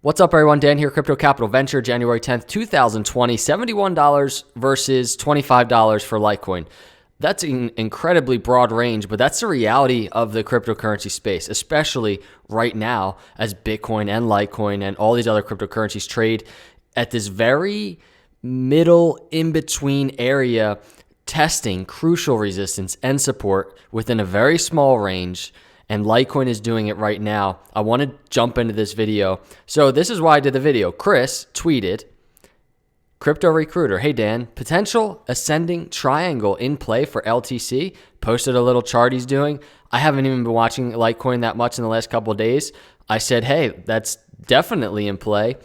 What's up, everyone? Dan here, Crypto Capital Venture, January 10th, 2020, $71 versus $25 for Litecoin. That's an incredibly broad range, but that's the reality of the cryptocurrency space, especially right now as Bitcoin and Litecoin and all these other cryptocurrencies trade at this very middle in-between area, testing crucial resistance and support within a very small range. And Litecoin is doing it right now. I want to jump into this video. So this is why I did the video. Chris tweeted, Crypto Recruiter, hey Dan, potential ascending triangle in play for LTC. Posted a little chart he's doing. I haven't even been watching Litecoin that much in the last couple of days. I said, hey, that's definitely in play.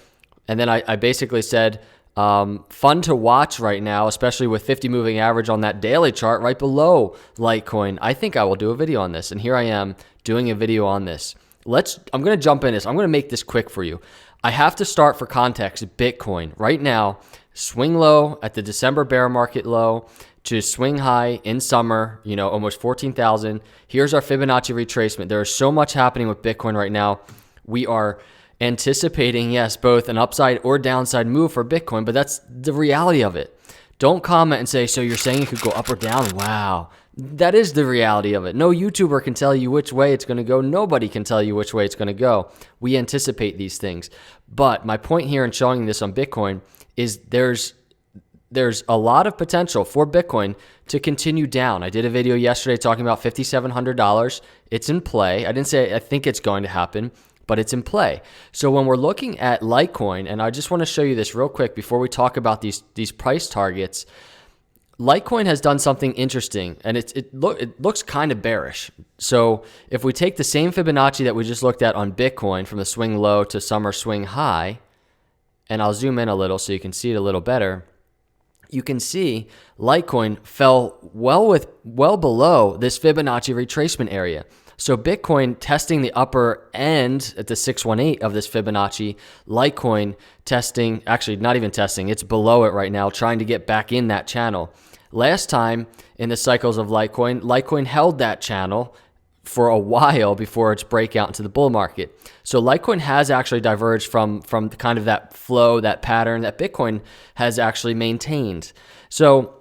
And then I basically said, fun to watch right now, especially with 50 moving average on that daily chart right below Litecoin. I think I will do a video on this. And here I am doing a video on this. I'm going to jump in this. I'm going to make this quick for you. I have to start for context. Bitcoin right now, swing low at the December bear market low to swing high in summer, almost 14,000. Here's our Fibonacci retracement. There is so much happening with Bitcoin right now. We are anticipating, yes, both an upside or downside move for Bitcoin, but that's the reality of it. Don't comment and say, so you're saying it could go up or down? Wow. That is the reality of it. No YouTuber can tell you which way it's going to go. Nobody can tell you which way it's going to go. We anticipate these things. But my point here in showing this on Bitcoin is there's a lot of potential for Bitcoin to continue down. I did a video yesterday talking about $5,700. It's in play. I didn't say I think it's going to happen, but it's in play. So when we're looking at Litecoin, and I just want to show you this real quick before we talk about these price targets, Litecoin has done something interesting, and it looks kind of bearish. So if we take the same Fibonacci that we just looked at on Bitcoin from the swing low to summer swing high, and I'll zoom in a little so you can see it a little better, you can see Litecoin fell well below this Fibonacci retracement area. So Bitcoin testing the upper end at the 618 of this Fibonacci, Litecoin testing, actually not even testing, it's below it right now, trying to get back in that channel. Last time in the cycles of Litecoin held that channel for a while before its breakout into the bull market. So Litecoin has actually diverged from kind of that flow, that pattern that Bitcoin has actually maintained. So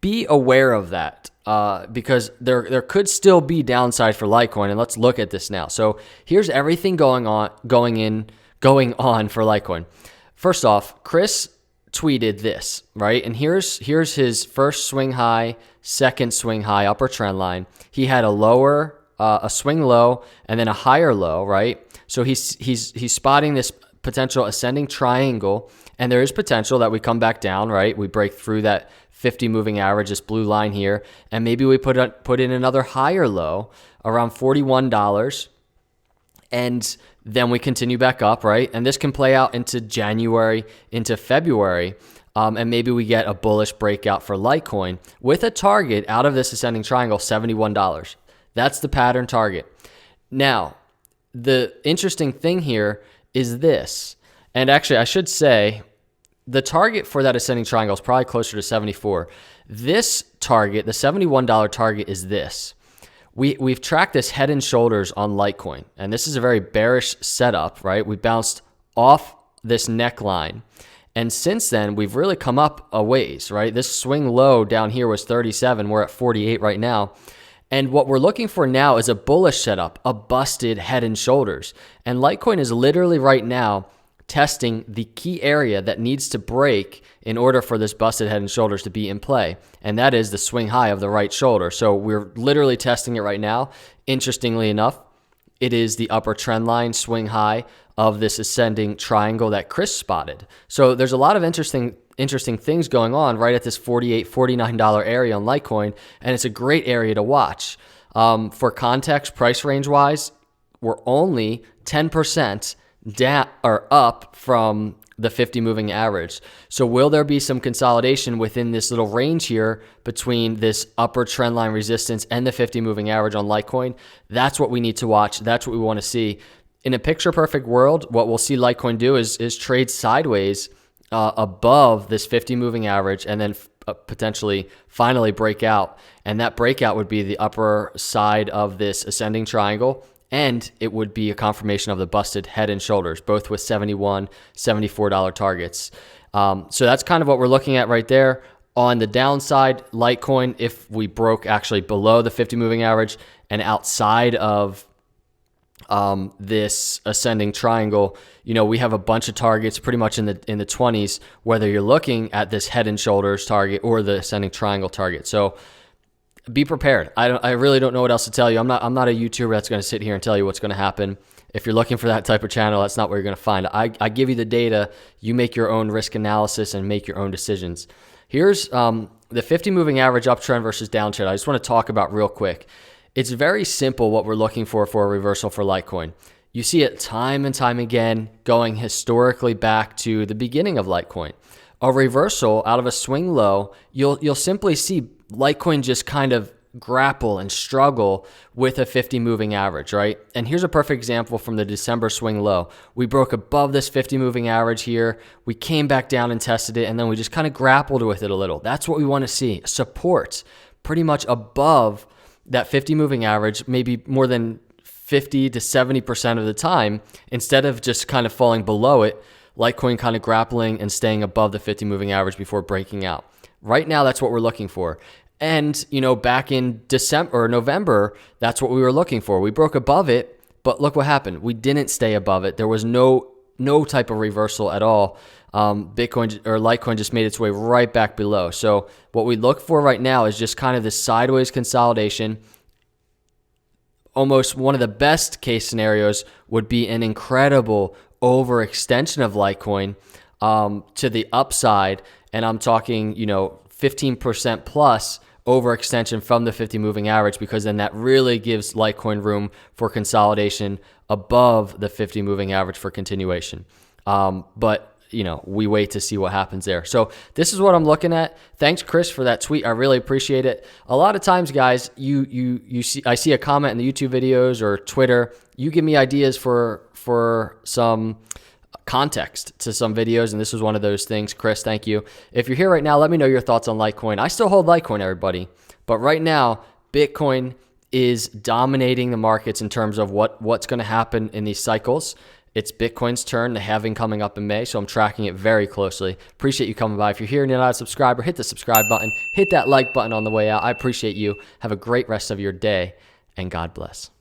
be aware of that. Because there could still be downside for Litecoin, and let's look at this now. So here's everything going on for Litecoin. First off, Chris tweeted this, right? And here's his first swing high, second swing high, upper trend line. He had a swing low, and then a higher low, right? So he's spotting this potential ascending triangle, and there is potential that we come back down, right? We break through that 50 moving average, this blue line here, and maybe we put in another higher low around $41, and then we continue back up, right? And this can play out into January, into February, and maybe we get a bullish breakout for Litecoin with a target out of this ascending triangle, $71. That's the pattern target. Now, the interesting thing here is this, and actually I should say, the target for that ascending triangle is probably closer to 74. This target, the $71 target, is this. We've tracked this head and shoulders on Litecoin, and this is a very bearish setup, right? We bounced off this neckline, and since then, we've really come up a ways, right? This swing low down here was 37. We're at 48 right now. And what we're looking for now is a bullish setup, a busted head and shoulders. And Litecoin is literally right now testing the key area that needs to break in order for this busted head and shoulders to be in play. And that is the swing high of the right shoulder. So we're literally testing it right now. Interestingly enough, it is the upper trend line swing high of this ascending triangle that Chris spotted. So there's a lot of interesting things going on right at this $48, $49 area on Litecoin, and it's a great area to watch. For context, price range wise, we're only 10% down or up from the 50 moving average. So will there be some consolidation within this little range here between this upper trend line resistance and the 50 moving average on Litecoin? That's what we need to watch. That's what we want to see. In a picture perfect world, what we'll see Litecoin do is trade sideways above this 50 moving average and then potentially finally break out. And that breakout would be the upper side of this ascending triangle and it would be a confirmation of the busted head and shoulders, both with $71, $74 targets. So that's kind of what we're looking at right there. On the downside, Litecoin, if we broke actually below the 50 moving average and outside of this ascending triangle, we have a bunch of targets pretty much in the 20s, whether you're looking at this head and shoulders target or the ascending triangle target. So be prepared. I really don't know what else to tell you. I'm not a YouTuber that's going to sit here and tell you what's going to happen. If you're looking for that type of channel, that's not what you're going to find. I give you the data. You make your own risk analysis and make your own decisions. Here's the 50 moving average uptrend versus downtrend. I just want to talk about real quick. It's very simple what we're looking for a reversal for Litecoin. You see it time and time again going historically back to the beginning of Litecoin. A reversal out of a swing low, you'll simply see Litecoin just kind of grapple and struggle with a 50 moving average, right? And here's a perfect example from the December swing low. We broke above this 50 moving average here. We came back down and tested it, and then we just kind of grappled with it a little. That's what we want to see. Support pretty much above that 50 moving average, maybe more than 50 to 70% of the time, instead of just kind of falling below it, Litecoin kind of grappling and staying above the 50 moving average before breaking out. Right now, that's what we're looking for. And, back in December or November, that's what we were looking for. We broke above it, but look what happened. We didn't stay above it. There was no type of reversal at all. Bitcoin or Litecoin just made its way right back below. So what we look for right now is just kind of this sideways consolidation. Almost one of the best case scenarios would be an incredible overextension of Litecoin to the upside. And I'm talking, 15% plus overextension from the 50 moving average, because then that really gives Litecoin room for consolidation above the 50 moving average for continuation. But we wait to see what happens there. So this is what I'm looking at. Thanks, Chris, for that tweet. I really appreciate it. A lot of times, guys, I see a comment in the YouTube videos or Twitter. You give me ideas for some context to some videos, and this was one of those things. Chris, thank you. If you're here right now, let me know your thoughts on Litecoin. I still hold Litecoin, everybody, but right now Bitcoin is dominating the markets in terms of what's going to happen in these cycles. It's Bitcoin's turn, the halving coming up in May, so I'm tracking it very closely. Appreciate you coming by. If you're here and you're not a subscriber, hit the subscribe button, hit that like button on the way out. I appreciate you. Have a great rest of your day, and God bless.